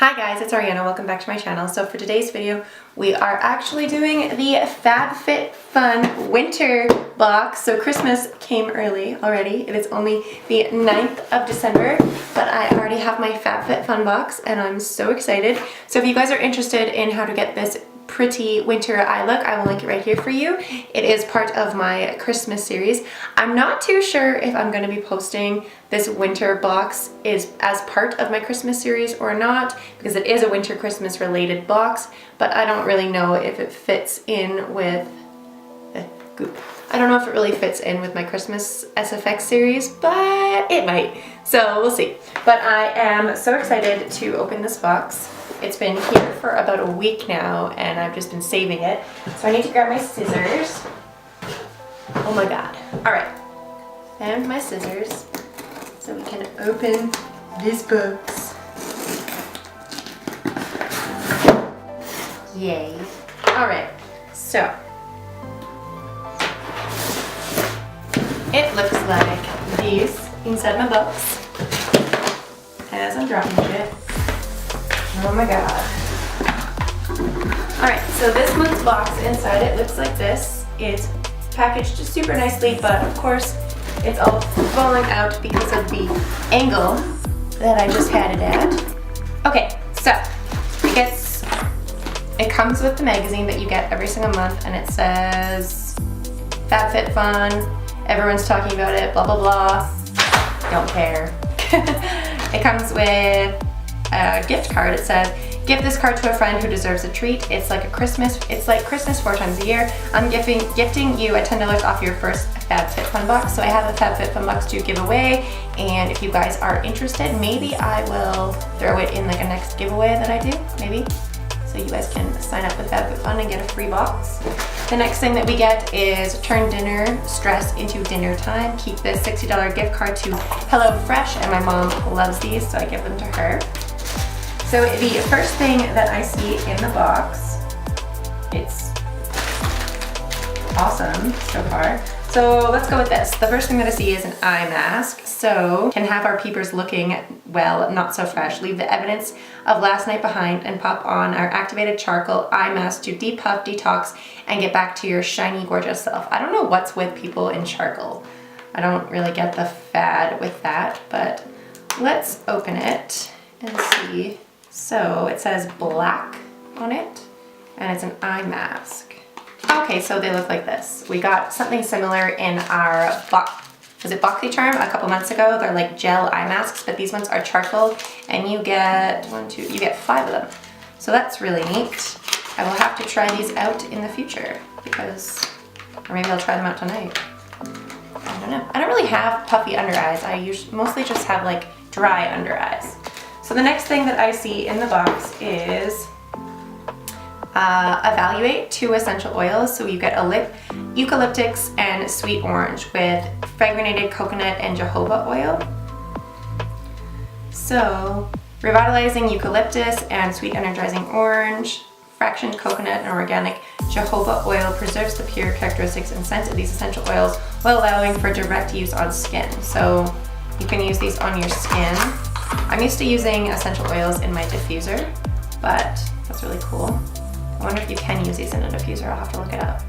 Hi guys, it's Ariana. Welcome back to my channel. So for today's video, we are actually doing the Fabfitfun winter box. So Christmas came early already. It is only the 9th of December, but I already have my Fabfitfun box and I'm so excited. So if you guys are interested in how to get this pretty winter eye look, I will link it right here for you. It is part of my Christmas series. I'm not too sure if I'm going to be posting this winter box is as part of my Christmas series or not, because it is a winter Christmas related box, but I don't really know if it fits in with I don't know if it really fits in with my Christmas SFX series, but it might. So we'll see. But I am so excited to open this box. It's been here for about a week now and I've just been saving it. So I need to grab my scissors. Oh my god. Alright. And my scissors so we can open this box. Yay. Alright. So it looks like these inside my box as I'm dropping shit. Oh my god. Alright, so this month's box inside it looks like this. It's packaged super nicely, but of course it's all falling out because of the angle that I just had it at. Okay, so it comes with the magazine that you get every single month and it says Fabfitfun. Everyone's talking about it, blah, blah, blah. Don't care. It comes with a gift card. It says, give this card to a friend who deserves a treat. It's like Christmas 4 times a year. I'm gifting you a $10 off your first Fabfitfun box. So I have a Fabfitfun box to give away. And if you guys are interested, maybe I will throw it in like a next giveaway that I do, maybe. So you guys can sign up with Fabfitfun and get a free box. The next thing that we get is turn dinner stress into dinner time. Keep this $60 gift card to HelloFresh, and my mom loves these, so I give them to her. So the first thing that I see in the box, it's awesome so far. So let's go with this. The first thing that I see is an eye mask. So can have our peepers looking, well, not so fresh. Leave the evidence of last night behind and pop on our activated charcoal eye mask to depuff, detox, and get back to your shiny, gorgeous self. I don't know what's with people in charcoal. I don't really get the fad with that, but let's open it and see. So it says black on it, and it's an eye mask. Okay, so they look like this. We got something similar in our BoxyCharm a couple months ago. They're like gel eye masks, but these ones are charcoal, and you get you get 5 of them. So that's really neat. I will have to try these out in the future or maybe I'll try them out tonight. I don't know. I don't really have puffy under eyes. I mostly just have like dry under eyes. So the next thing that I see in the box is evaluate 2 essential oils. So you get eucalyptus and sweet orange with fragranted coconut and jojoba oil. So revitalizing eucalyptus and sweet energizing orange, fractioned coconut and organic jojoba oil preserves the pure characteristics and scent of these essential oils while allowing for direct use on skin. So you can use these on your skin. I'm used to using essential oils in my diffuser, but that's really cool. I wonder if you can use these in a diffuser. I'll have to look it up.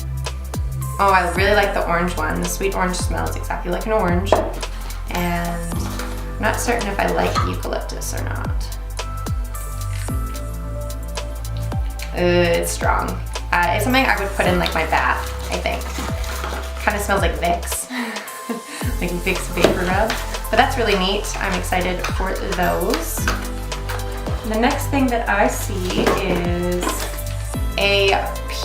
Oh, I really like the orange one. The sweet orange smells exactly like an orange. And I'm not certain if I like eucalyptus or not. It's strong. It's something I would put in like my bath, I think. Kind of smells like Vicks. Like Vicks Vapor Rub. But that's really neat. I'm excited for those. The next thing that I see is a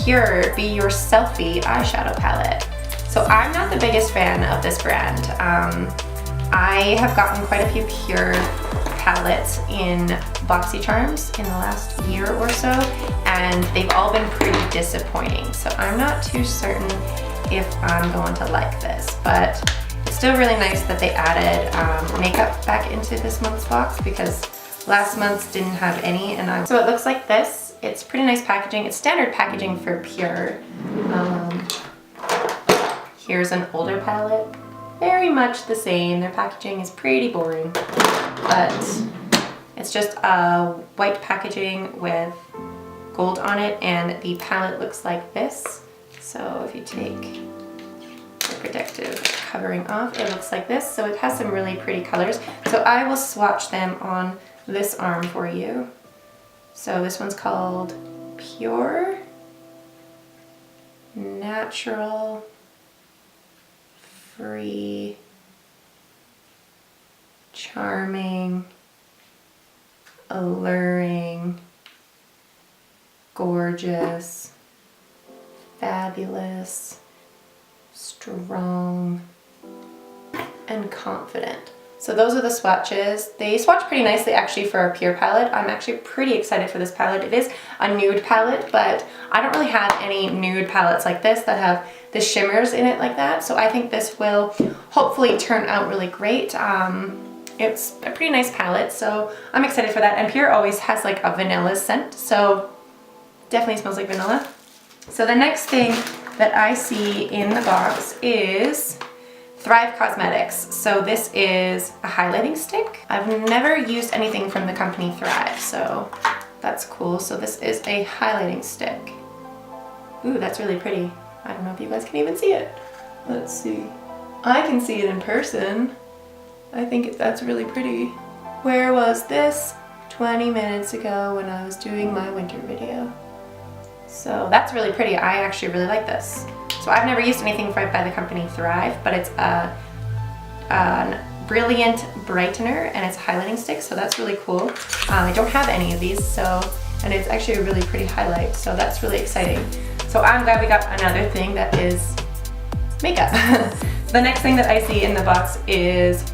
Pure Be Your Selfie eyeshadow palette. So I'm not the biggest fan of this brand. I have gotten quite a few Pure palettes in BoxyCharms in the last year or so, and they've all been pretty disappointing. So I'm not too certain if I'm going to like this, but it's still really nice that they added makeup back into this month's box because last month's didn't have any. So it looks like this. It's pretty nice packaging. It's standard packaging for Pure. Here's an older palette. Very much the same. Their packaging is pretty boring, but It's just white packaging with gold on it, and the palette looks like this. So if you take the protective covering off, it looks like this. So it has some really pretty colors. So I will swatch them on this arm for you. So this one's called Pure, Natural, Free, Charming, Alluring, Gorgeous, Fabulous, Strong, and Confident. So those are the swatches. They swatch pretty nicely actually for a Pure palette. I'm actually pretty excited for this palette. It is a nude palette, but I don't really have any nude palettes like this that have the shimmers in it like that. So I think this will hopefully turn out really great. It's a pretty nice palette, so I'm excited for that. And Pure always has like a vanilla scent, so definitely smells like vanilla. So the next thing that I see in the box is Thrive Cosmetics. So this is a highlighting stick. I've never used anything from the company Thrive, so that's cool. So this is a highlighting stick. Ooh, that's really pretty. I don't know if you guys can even see it. Let's see. I can see it in person. I think that's really pretty. Where was this? 20 minutes ago when I was doing my winter video. So that's really pretty. I actually really like this. So I've never used anything by the company Thrive, but it's a brilliant brightener and it's a highlighting stick, so that's really cool. I don't have any of these, and it's actually a really pretty highlight, so that's really exciting. So I'm glad we got another thing that is makeup. The next thing that I see in the box is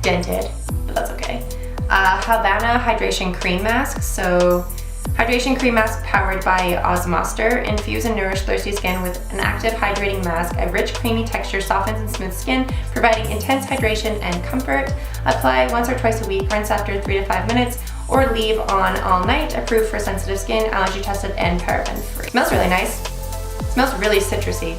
dented, but that's okay. Havana Hydration Cream Mask. So hydration cream mask powered by Osmoster. Infuse and nourish thirsty skin with an active hydrating mask. A rich creamy texture softens and smooths skin, providing intense hydration and comfort. Apply once or twice a week, rinse after 3 to 5 minutes, or leave on all night. Approved for sensitive skin, allergy tested, and paraben free. Smells really nice. Smells really citrusy,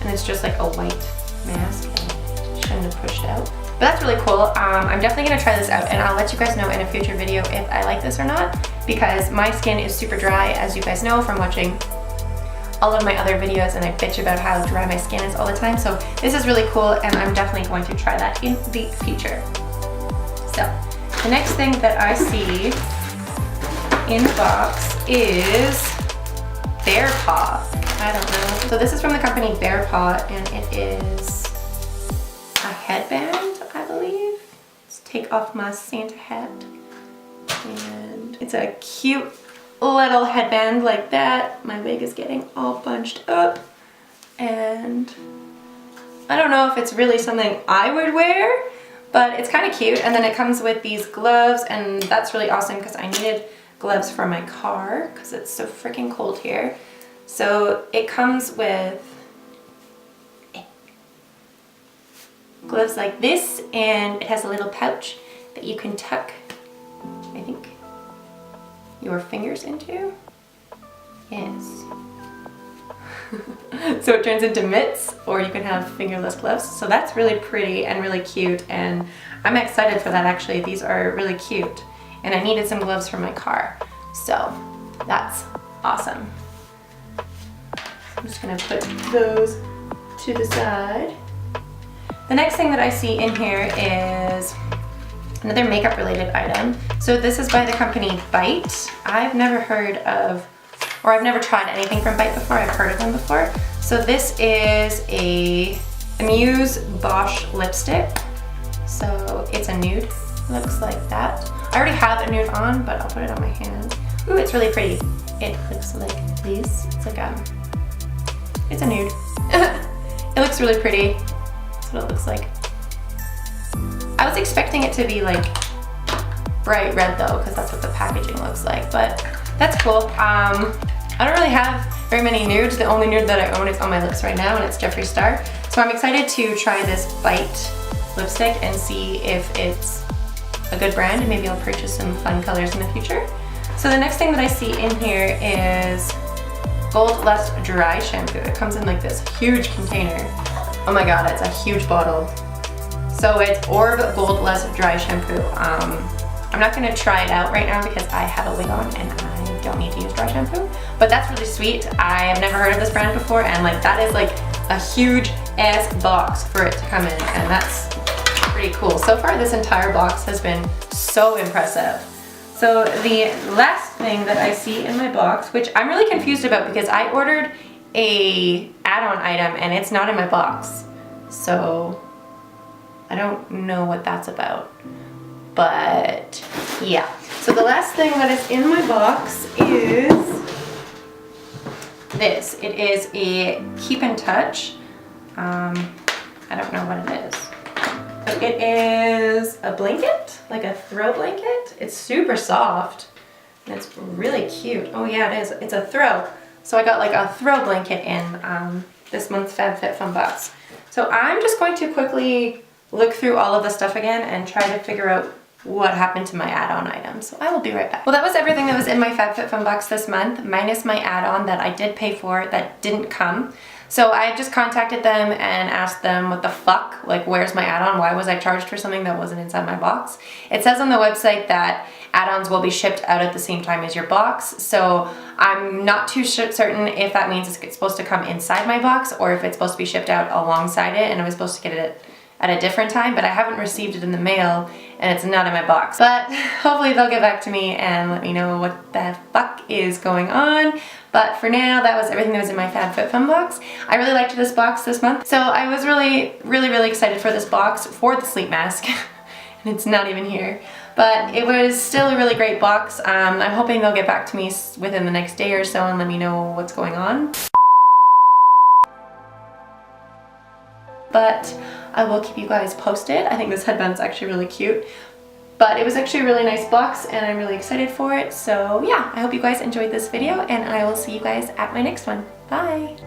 and it's just like a white mask. I shouldn't have pushed out. But that's really cool. I'm definitely gonna try this out, and I'll let you guys know in a future video if I like this or not, because my skin is super dry, as you guys know from watching all of my other videos, and I bitch about how dry my skin is all the time. So this is really cool, and I'm definitely going to try that in the future. So the next thing that I see in the box is Bear Paw. I don't know. So this is from the company Bear Paw, and it is a headband, I believe. Let's take off my Santa hat. And it's a cute little headband like that. My wig is getting all bunched up. And I don't know if it's really something I would wear, but it's kind of cute. And then it comes with these gloves, and that's really awesome because I needed gloves for my car because it's so freaking cold here. So it comes with gloves like this, and it has a little pouch that you can tuck, I think, your fingers into. Yes. So it turns into mitts, or you can have fingerless gloves. So that's really pretty and really cute, and I'm excited for that actually. These are really cute, and I needed some gloves for my car. So that's awesome. I'm just gonna put those to the side. The next thing that I see in here is another makeup related item. So this is by the company Bite. I've never heard of, or I've never tried anything from Bite before. I've heard of them before. So this is a Muse Bosch lipstick. So it's a nude, looks like that. I already have a nude on, but I'll put it on my hand. Ooh, it's really pretty. It looks like this. It's like it's a nude. It looks really pretty. That's what it looks like. I was expecting it to be like bright red though, because that's what the packaging looks like, but that's cool. I don't really have very many nudes. The only nude that I own is on my lips right now, and it's Jeffree Star. So I'm excited to try this Bite lipstick and see if it's a good brand, and maybe I'll purchase some fun colors in the future. So the next thing that I see in here is Gold Lust Dry Shampoo. It comes in like this huge container. Oh my god, it's a huge bottle. So it's Orb Gold Lust Dry Shampoo. I'm I'm not gonna try it out right now because I have a wig on and I don't need to use dry shampoo, but that's really sweet. I have never heard of this brand before, and like that is like a huge ass box for it to come in, and that's pretty cool. So far this entire box has been so impressive. So the last thing that I see in my box, which I'm really confused about because I ordered a add-on item and it's not in my box. So I don't know what that's about. But yeah. So the last thing that is in my box is this. It is a Keep in Touch. I don't know what it is. But it is a blanket, like a throw blanket. It's super soft and it's really cute. Oh yeah, it is. It's a throw. So I got like a throw blanket in this month's Fabfitfun box. So I'm just going to quickly look through all of the stuff again and try to figure out what happened to my add-on items. So I will be right back. Well, that was everything that was in my Fabfitfun box this month, minus my add-on that I did pay for that didn't come. So I just contacted them and asked them what the fuck, like where's my add-on? Why was I charged for something that wasn't inside my box? It says on the website that add-ons will be shipped out at the same time as your box. So I'm not too certain if that means it's supposed to come inside my box or if it's supposed to be shipped out alongside it and I was supposed to get it at a different time, but I haven't received it in the mail and it's not in my box. But hopefully they'll get back to me and let me know what the fuck is going on. But for now, that was everything that was in my Fabfitfun box. I really liked this box this month. So I was really excited for this box for the sleep mask. And it's not even here. But it was still a really great box. I'm hoping they'll get back to me within the next day or so and let me know what's going on. But I will keep you guys posted. I think this headband's actually really cute. But it was actually a really nice box and I'm really excited for it. So yeah, I hope you guys enjoyed this video and I will see you guys at my next one. Bye!